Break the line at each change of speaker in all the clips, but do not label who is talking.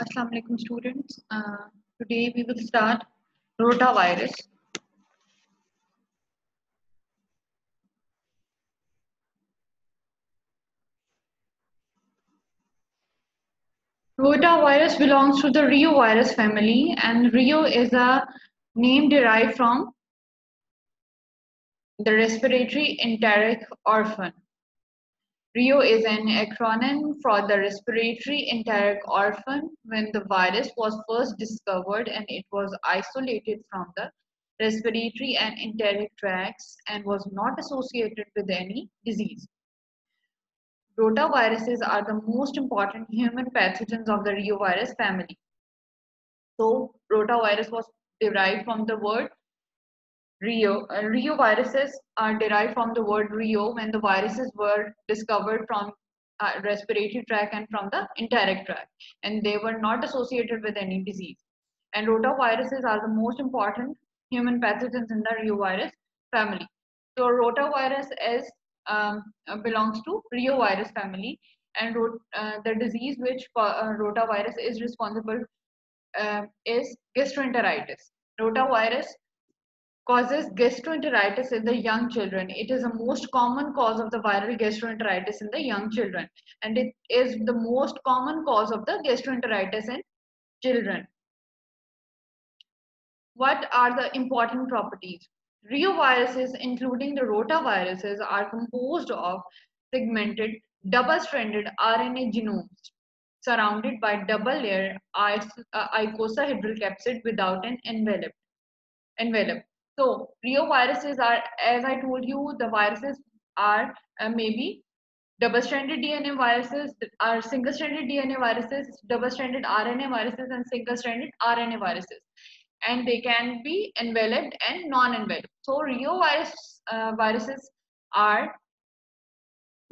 Assalamu alaikum students. Today we will start rotavirus. Rotavirus belongs to the reovirus family, and reo is a name derived from the respiratory enteric orphan. Reo is an acronym for the respiratory enteric orphan. When the virus was first discovered and it was isolated from the respiratory and enteric tracts and was not associated with any disease. Rotaviruses are the most important human pathogens of the reovirus family. So, rotavirus was derived from the word reo. Reoviruses are derived from the word reo when the viruses were discovered from respiratory tract and from the enteric tract, and they were not associated with any disease. And rotaviruses are the most important human pathogens in the reovirus family. So, rotavirus is belongs to reovirus family, and the disease which rotavirus is responsible is gastroenteritis. Rotavirus causes gastroenteritis in the young children. It is the most common cause of the viral gastroenteritis in the young children, and it is the most common cause of the gastroenteritis in children. What are the important properties? Reoviruses, including the rotaviruses, are composed of segmented double-stranded RNA genomes surrounded by double-layer icosahedral capsid without an envelope. So, reoviruses are, as I told you, the viruses are maybe double-stranded DNA viruses, are single-stranded DNA viruses, double-stranded RNA viruses, and single-stranded RNA viruses. And they can be enveloped and non-enveloped. So, viruses are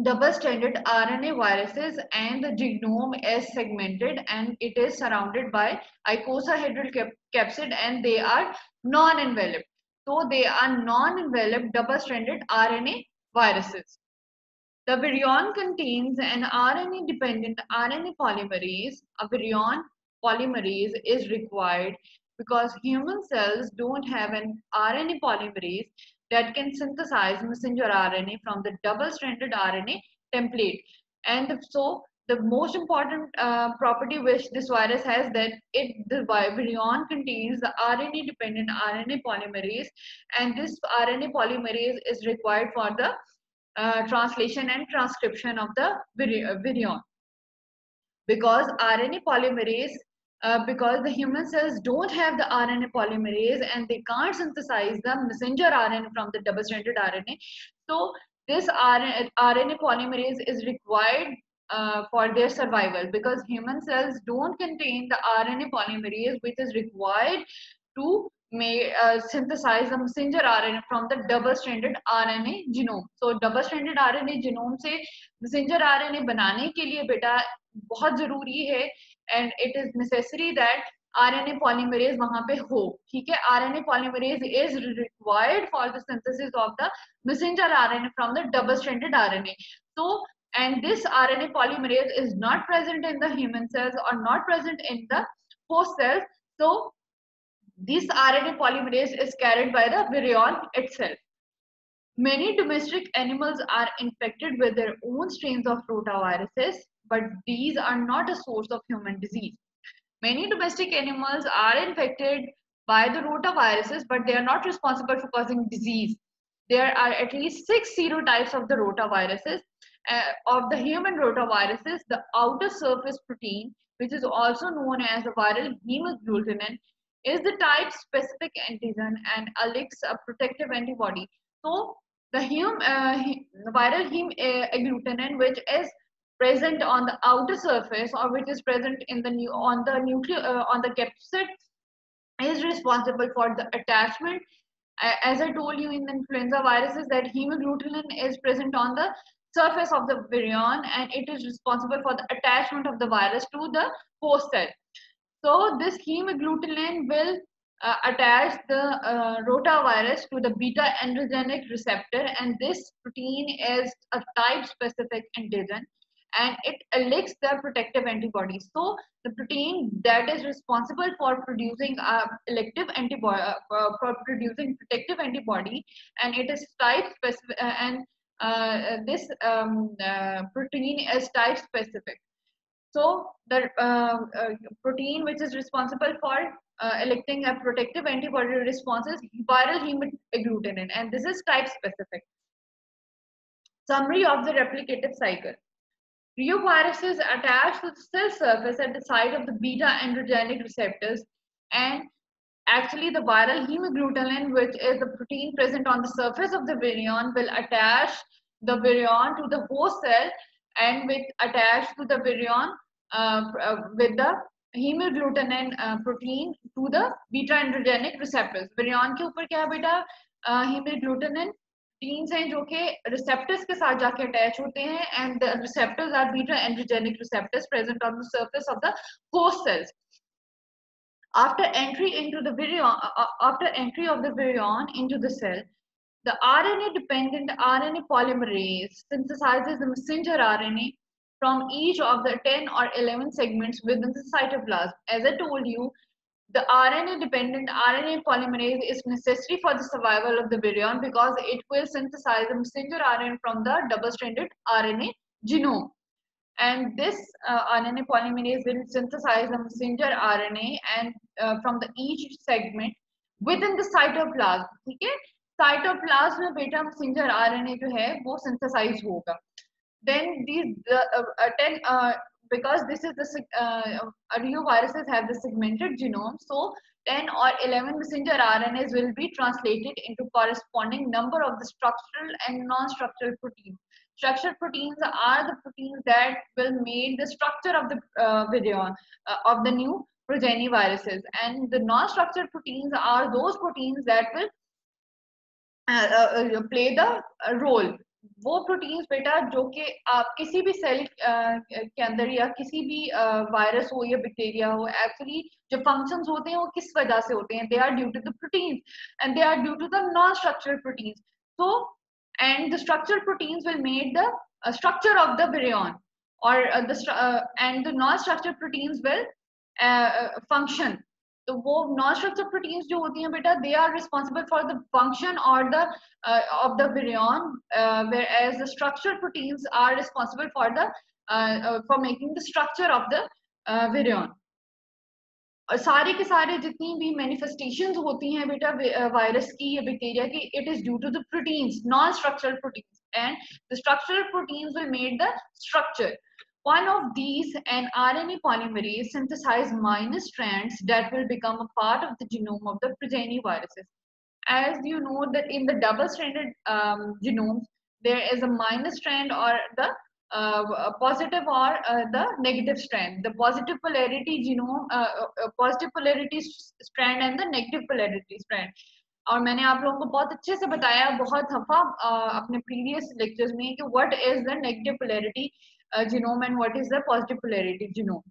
double-stranded RNA viruses, and the genome is segmented and it is surrounded by icosahedral capsid, and they are non-enveloped. So they are non-enveloped double-stranded RNA viruses. The virion contains an RNA-dependent RNA polymerase. A virion polymerase is required because human cells don't have an RNA polymerase that can synthesize messenger RNA from the double-stranded RNA template. And so the most important property which this virus has, that the virion contains the RNA-dependent RNA polymerase, and this RNA polymerase is required for the translation and transcription of the virion. Because RNA polymerase, because the human cells don't have the RNA polymerase and they can't synthesize the messenger RNA from the double-stranded RNA. So this RNA polymerase is required for their survival, because human cells don't contain the RNA polymerase which is required to synthesize the messenger RNA from the double-stranded RNA genome. So double-stranded RNA genome से messenger RNA बनाने के लिए बेटा बहुत जरूरी है, and it is necessary that RNA polymerase वहां पे हो. ठीक है, RNA polymerase is required for the synthesis of the messenger RNA from the double-stranded RNA. So, and this RNA polymerase is not present in the human cells or not present in the host cells. So, this RNA polymerase is carried by the virion itself. Many domestic animals are infected with their own strains of rotaviruses, but these are not a source of human disease. Many domestic animals are infected by the rotaviruses, but they are not responsible for causing disease. There are at least 6 serotypes of the rotaviruses. Of the human rotaviruses, the outer surface protein, which is also known as the viral hemagglutinin, is the type-specific antigen and elicits a protective antibody. So, the viral hemagglutinin, which is present on the outer surface or which is present in the on the capsid, is responsible for the attachment. As I told you in the influenza viruses, that hemagglutinin is present on the surface of the virion, and it is responsible for the attachment of the virus to the host cell. So this hemagglutinin will attach the rotavirus to the beta androgenic receptor, and this protein is a type specific antigen, and it elicits the protective antibodies. So the protein that is responsible for producing elective antibody, for producing protective antibody, and it is type specific, and this protein is type specific. So the protein which is responsible for electing a protective antibody response is viral hemagglutinin, and this is type specific. Summary of the replicative cycle. Reoviruses attach to the cell surface at the site of the beta androgenic receptors, and actually the viral hemagglutinin, which is the protein present on the surface of the virion, will attach the virion to the host cell and will attach to the virion with the hemagglutinin protein to the beta androgenic receptors. Virion के ऊपर क्या है बेटा? Hemagglutinin proteins हैं जो कि receptors के साथ जाके attach होते हैं, and the receptors are beta androgenic receptors present on the surface of the host cells. After entry of the virion into the cell, the RNA-dependent RNA polymerase synthesizes the messenger RNA from each of the 10 or 11 segments within the cytoplasm. As I told you, the RNA-dependent RNA polymerase is necessary for the survival of the virion because it will synthesize the messenger RNA from the double-stranded RNA genome. And this RNA polymerase will synthesize the messenger RNA and from the each segment within the cytoplasm. ठीक है? Cytoplasm में बेटा messenger RNA जो है वो synthesize होगा. Then these 10 because this is the reoviruses have the segmented genome, so 10 or 11 messenger RNAs will be translated into corresponding number of the structural and non-structural proteins. Structured proteins are the proteins that will make the structure of the virion of the new progeny viruses, and the non-structured proteins are those proteins that will play the role. वो proteins बेटा जो कि आप किसी भी cell के अंदर या किसी भी वायरस हो या बैक्टीरिया हो, एक्चुअली जो फंक्शंस होते हैं वो किस वजह से होते हैं? They are due to the proteins and they are due to the non structural proteins. So and the structured proteins will make the structure of the virion, or and the non-structured proteins will function. तो वो non structure proteins जो होती हैं बेटा, they are responsible for the function और the of the virion, whereas the structured proteins are responsible for the for making the structure of the virion. और सारे के सारे जितनी भी मैनिफेस्टेशंस होती हैं बेटा वायरस की या बैक्टीरिया की, it is due to the proteins, non structural proteins, and the structural proteins will make the structure. One of these, an RNA polymerase, synthesize minor strands that will become a part of the genome of the progeny viruses. As you know that in the double-stranded genomes, there is a minor strand or the positive or the negative strand. The positive polarity genome, positive polarity strand and the negative polarity strand. और मैंने आप लोगों को बहुत अच्छे से बताया बहुत दफा अपने previous lectures में कि what is the negative polarity genome and what is the positive polarity genome.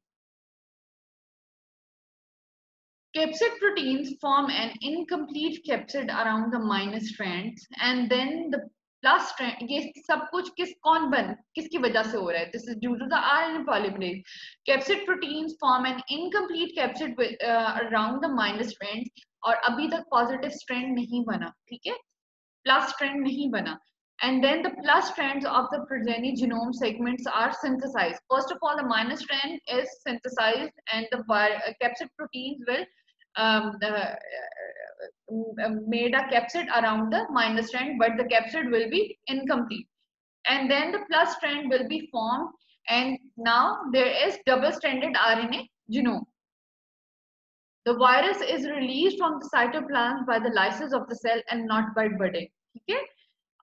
Capsid proteins form an incomplete capsid around the minor strands, and then the plus strand. ये सब कुछ किसकी वजह से हो रहा है? This is due to the RNA polymerase. Capsid proteins form an incomplete capsid around the minor strands, और अभी तक positive strand नहीं बना, ठीक है? Plus strand नहीं बना. And then the plus strands of the progeny genome segments are synthesized. First of all, the minor strand is synthesized, and the capsid proteins will made a capsid around the minor strand, but the capsid will be incomplete. And then the plus strand will be formed, and now there is double-stranded RNA genome. The virus is released from the cytoplasm by the lysis of the cell and not by budding. ठीक है?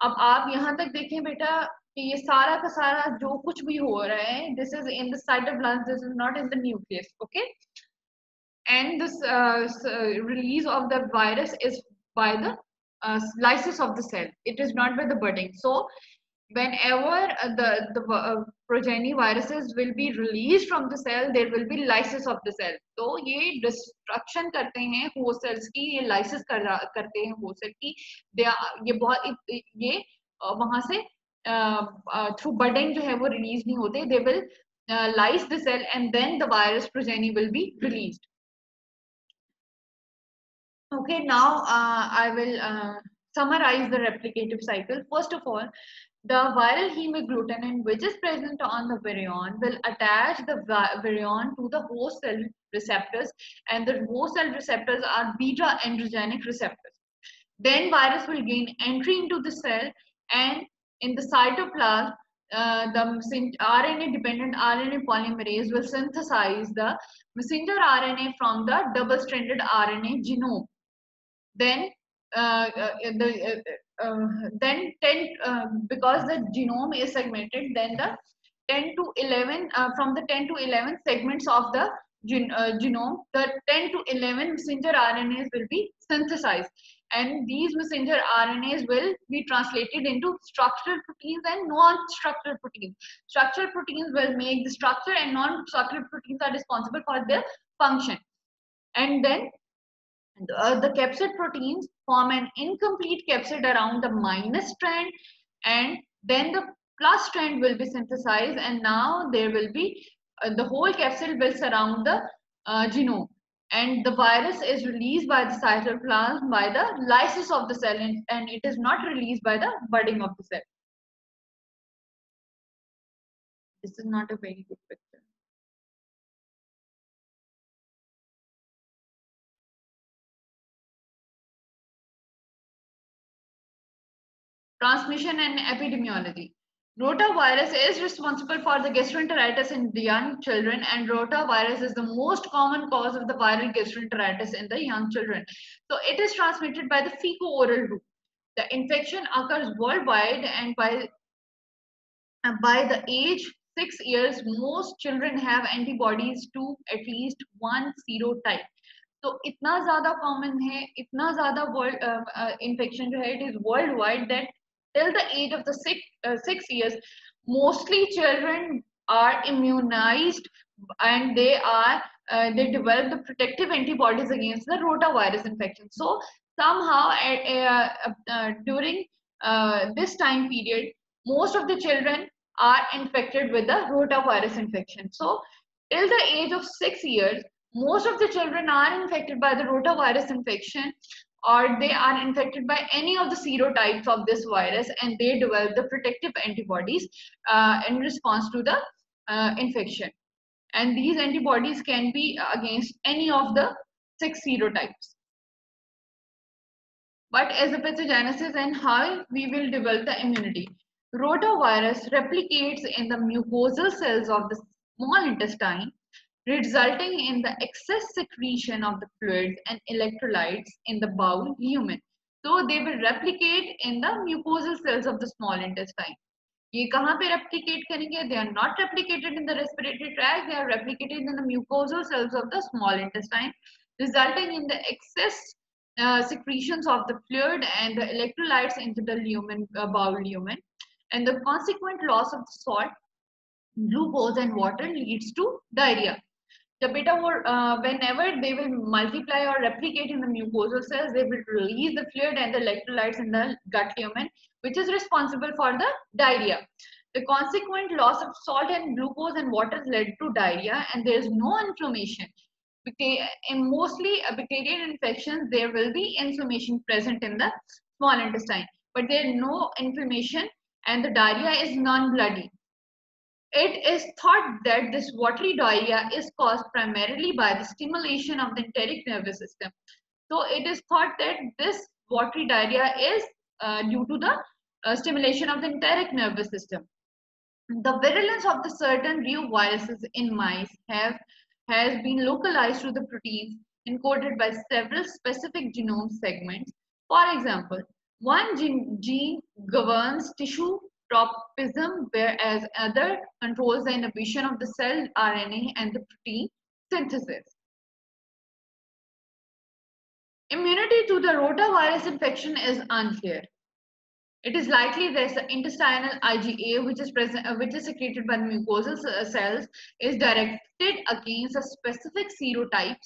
अब आप यहाँ तक देखें बेटा कि ये सारा का सारा जो कुछ भी हो रहा है, this is in the cytoplasm, this is not in the nucleus, okay? And this release of the virus is by the lysis of the cell. It is not by the budding. So whenever the progeny viruses will be released from the cell, there will be lysis of the cell. तो ये destruction करते हैं host cells की, ये lysis करते हैं host cell की. ये बहुत ये वहां से through budding जो है वो release नहीं होते, they will lyse the cell and then the virus progeny will be released. Okay, now I will summarize the replicative cycle. First of all, the viral hemagglutinin which is present on the virion will attach the virion to the host cell receptors, and the host cell receptors are beta androgenic receptors. Then virus will gain entry into the cell, and in the cytoplasm, the RNA dependent RNA polymerase will synthesize the messenger RNA from the double stranded RNA genome. Then then 10 because the genome is segmented, then the 10 to 11 from the 10 to 11 segments of the genome, the 10 to 11 messenger RNAs will be synthesized, and these messenger RNAs will be translated into structural proteins and non-structural proteins. Structural proteins will make the structure, and non-structural proteins are responsible for their function. And then the capsid proteins form an incomplete capsid around the minus strand, and then the plus strand will be synthesized, and now there will be the whole capsid will surround the genome, and the virus is released by the cytoplasm by the lysis of the cell, and it is not released by the budding of the cell. This is not a very good picture. Transmission and epidemiology. Rotavirus is responsible for the gastroenteritis in the young children, and rotavirus is the most common cause of the viral gastroenteritis in the young children. So it is transmitted by the fecal-oral route. The infection occurs worldwide, and by the age 6 years, most children have antibodies to at least one serotype. तो इतना ज़्यादा common है, इतना ज़्यादा world infection जो है, it is worldwide that till the age of the 6 years, mostly children are immunized, and they develop the protective antibodies against the rotavirus infection. So somehow during this time period, most of the children are infected with the rotavirus infection. So till the age of 6 years, most of the children are infected by the rotavirus infection, or they are infected by any of the serotypes of this virus, and they develop the protective antibodies in response to the infection. And these antibodies can be against any of the 6 serotypes. But as a pathogenesis and how we will develop the immunity. Rotavirus replicates in the mucosal cells of the small intestine, resulting in the excess secretion of the fluids and electrolytes in the bowel lumen. So they will replicate in the mucosal cells of the small intestine. ये कहाँ पे replicate करेंगे? They are not replicated in the respiratory tract. They are replicated in the mucosal cells of the small intestine, resulting in the excess secretions of the fluid and the electrolytes into the lumen, bowel lumen, and the consequent loss of the salt, glucose, and water leads to diarrhea. The beta whenever they will multiply or replicate in the mucosal cells, they will release the fluid and the electrolytes in the gut lumen, which is responsible for the diarrhea. The consequent loss of salt and glucose and water led to diarrhea, and there is no inflammation. In mostly bacterial infections, there will be inflammation present in the small intestine, but there is no inflammation, and the diarrhea is non-bloody. It is thought that this watery diarrhea is caused primarily by the stimulation of the enteric nervous system. So it is thought that this watery diarrhea is due to the stimulation of the enteric nervous system. The virulence of the certain reoviruses in mice has been localized to the proteins encoded by several specific genome segments. For example, one gene governs tissue tropism, whereas other controls the inhibition of the cell RNA and the protein synthesis. Immunity to the rotavirus infection is unclear. It is likely that the intestinal IgA, which is secreted by the mucosal cells, is directed against a specific serotype,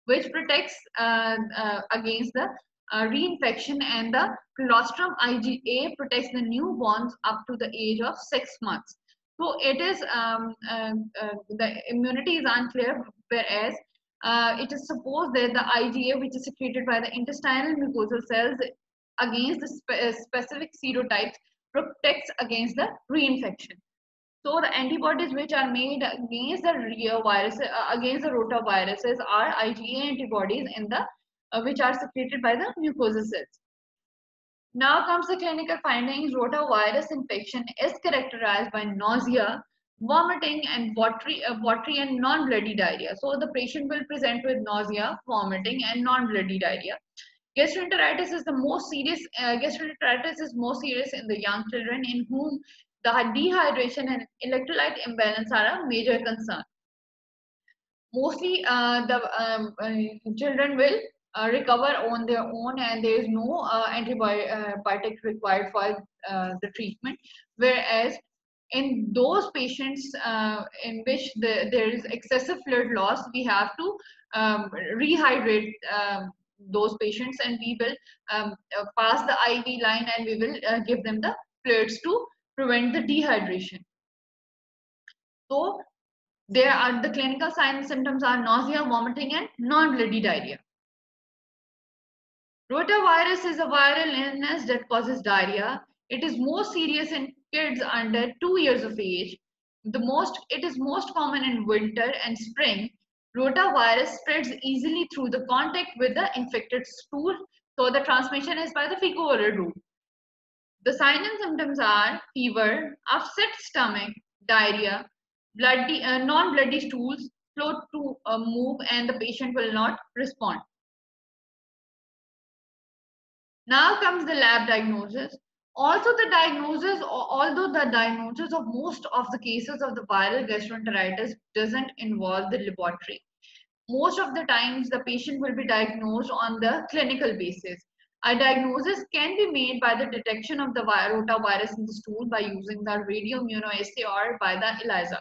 which protects against the reinfection, and the colostrum IgA protects the newborns up to the age of 6 months. So it is the immunity is unclear, whereas it is supposed that the IgA, which is secreted by the intestinal mucosal cells against the specific serotypes, protects against the reinfection. So the antibodies which are made against the against the rotaviruses are IgA antibodies in the which are secreted by the mucosal cells. Now comes the clinical findings. Rotavirus infection is characterized by nausea, vomiting, and watery and non-bloody diarrhea. So the patient will present with nausea, vomiting, and non-bloody diarrhea. Gastroenteritis is the most serious. Gastroenteritis is most serious in the young children, in whom the dehydration and electrolyte imbalance are a major concern. Mostly, the children will recover on their own, and there is no antibiotic required for the treatment. Whereas in those patients in which there is excessive fluid loss, we have to rehydrate those patients, and we will pass the IV line, and we will give them the fluids to prevent the dehydration. So there are the clinical signs and symptoms are nausea, vomiting, and non-bloody diarrhea. Rotavirus is a viral illness that causes diarrhea. It is most serious in kids under 2 years of age. It is most common in winter and spring. Rotavirus spreads easily through the contact with the infected stool, so the transmission is by the fecal-oral route. The signs and symptoms are fever, upset stomach, diarrhea, non-bloody stools, slow to move, and the patient will not respond. Now comes the lab diagnosis. Although the diagnosis of most of the cases of the viral gastroenteritis doesn't involve the laboratory, most of the times the patient will be diagnosed on the clinical basis. A diagnosis can be made by the detection of the rotavirus in the stool by using the radioimmunoassay or by the ELISA.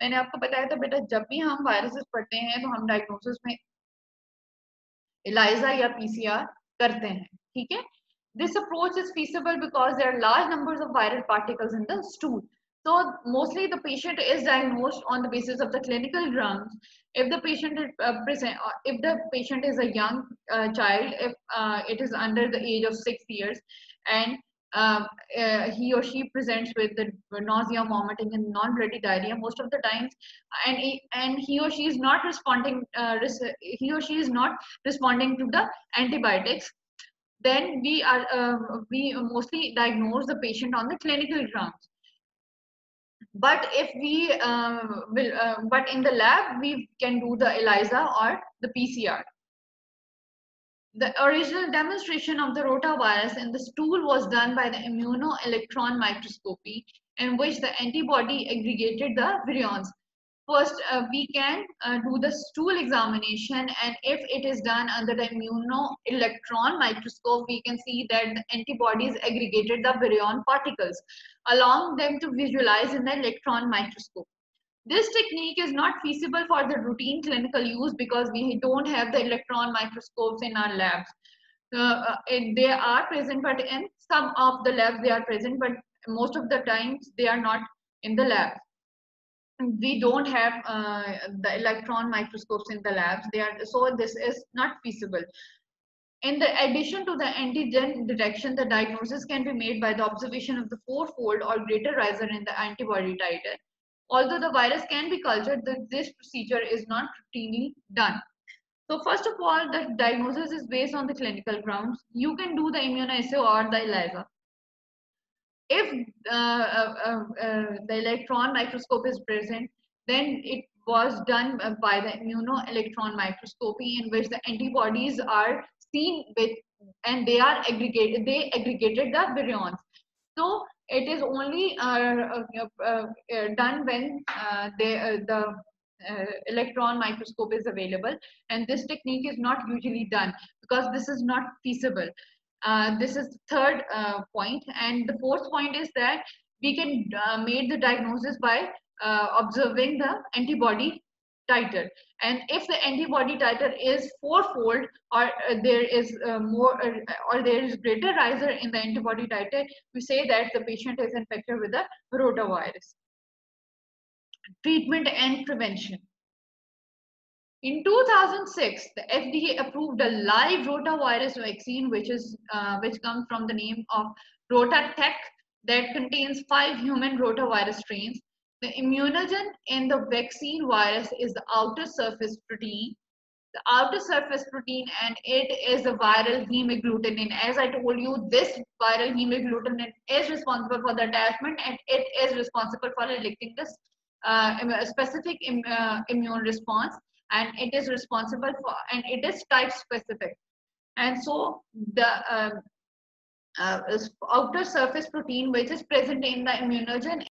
मैंने आपको बताया था बेटा, जब भी हम viruses पढ़ते हैं तो हम डायग्नोसिस में ELISA या PCR करते हैं, ठीक है? This approach is feasible because there are large numbers of viral particles in the stool. So mostly the patient is diagnosed on the basis of the clinical grounds. If the patient is a young child, if it is under the age of 6 years, and he or she presents with the nausea, vomiting, and non-bloody diarrhea most of the times, and he or she is not responding, to the antibiotics, then we mostly diagnose the patient on the clinical grounds. But if but in the lab we can do the ELISA or the PCR. The original demonstration of the rotavirus in the stool was done by the immunoelectron microscopy, in which the antibody aggregated the virions. First, we can do the stool examination, and if it is done under the immunoelectron microscope, we can see that the antibodies aggregated the virion particles, allowing them to visualize in the electron microscope. This technique is not feasible for the routine clinical use because we don't have the electron microscopes in our labs. They are present, but in some of the labs they are present, but most of the times they are not in the lab. We don't have the electron microscopes in the labs. So this is not feasible. In the addition to the antigen detection, the diagnosis can be made by the observation of the fourfold or greater riser in the antibody titer. Although the virus can be cultured, this procedure is not routinely done. So first of all, the diagnosis is based on the clinical grounds. You can do the immunoassay or the ELISA. If the electron microscope is present, then it was done by the immunoelectron microscopy, in which the antibodies are seen with, and they aggregated the virions. So it is only done when the electron microscope is available, and this technique is not usually done because this is not feasible. This is the third point, and the fourth point is that we can make the diagnosis by observing the antibody titer, and if the antibody titer is fourfold, or there is more or there is greater riser in the antibody titer, we say that the patient is infected with the rotavirus. Treatment and prevention. In 2006, the FDA approved a live rotavirus vaccine, which comes from the name of RotaTeq, that contains 5 human rotavirus strains. The immunogen in the vaccine virus is the outer surface protein. The outer surface protein, and it is the viral hemagglutinin. As I told you, this viral hemagglutinin is responsible for the attachment, and it is responsible for elicting this specific immune response, and it is responsible for, and it is type specific. And so the outer surface protein, which is present in the immunogen,